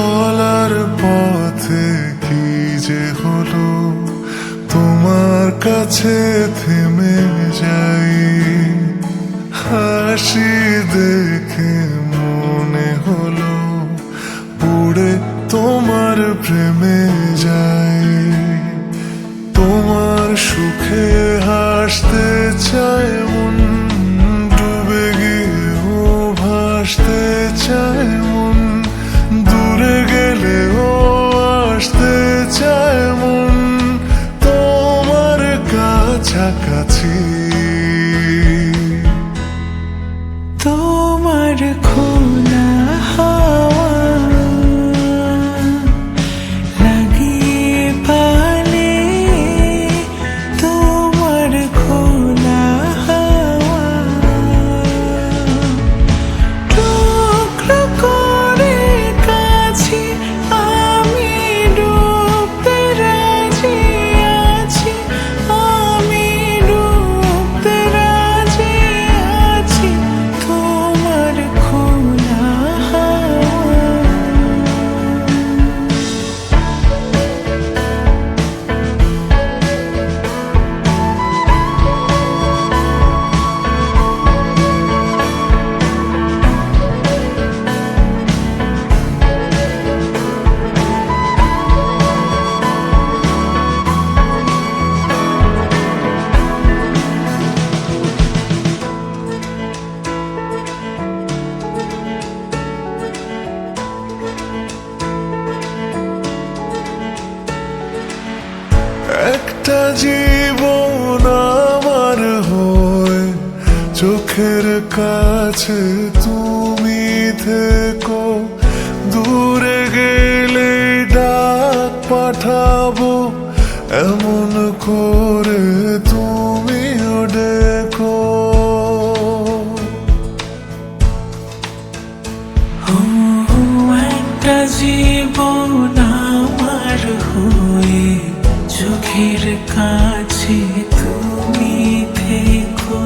চলার পথে কি যে হলো, তোমার কাছে থেমে যাই। হাসি দেখে মনে হলো পড়ে তোমার প্রেমে যাই। তোমার সুখে হাসতে চায় মন, ডুবে গিয়েও ভাসতে চায় মন। দূরে গেলেও আসতে চায় মন তোমার কাছাকাছি। তোমার খোলা হাওয়া লাগিয়ে পালে, তোমার খোলা হাওয়া টুকরো করে কাছে আমি ডুবতে রাজি আছি। আমি ডুবতে রাজি আছি তোমার খোলা হাওয়া। একটা জীবন আমার হয়, চোখের কাছে তুমি থেকো। দূরে গেলে ডাক পাঠাবো এমন করে তুমিও ডেকো। একটা জীবন আমার হয়ে চোখের কাছে তুমি থেকো।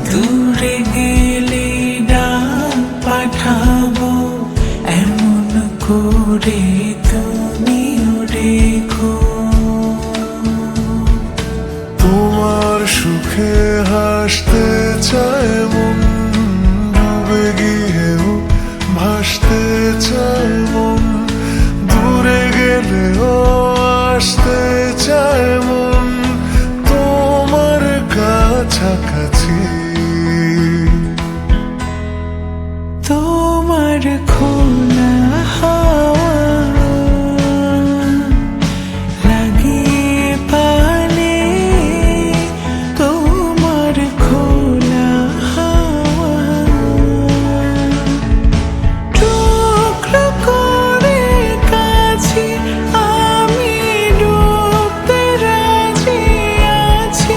দূরে গেলে ডাক পাঠাবো এমন করে তুমিও রেখো। তোমার সুখে হাসতে চায় মন, ডুবে গিয়েও ভাসতে চায় মন। দূরে গেলেও আসতে চায় মন তোমার কাছাকাছি। তোমার খোলা হাওয়া লাগিয়ে পালে, তোমার খোলা হাওয়া টুকরো করে কাছে আমি ডুবতে রাজি আছি।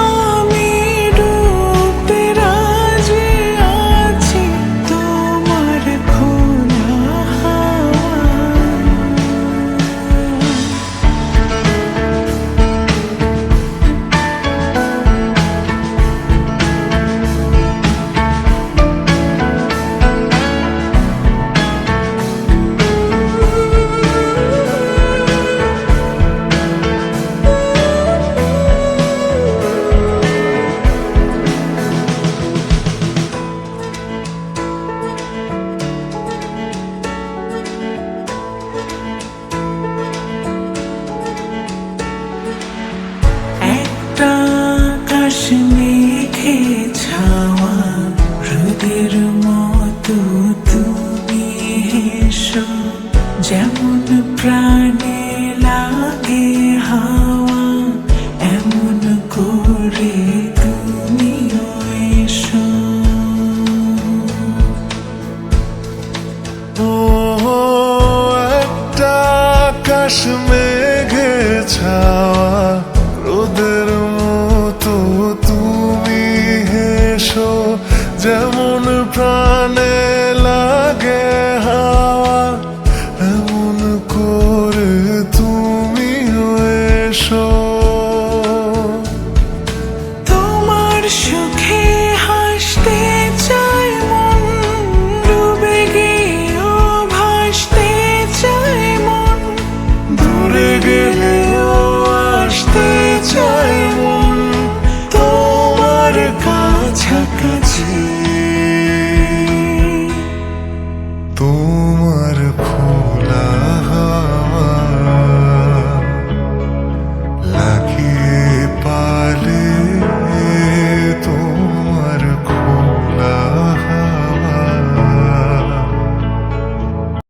আমি ডুবতে রাজি আছি তোমার খোলা হাওয়া। একটা আকাশ মেঘে ছাওয়া রোদের মতো তুমি হেসো। যেমন প্রাণে লাগে হাওয়া এমন করে তুমিও এসো। ও একটা আকাশ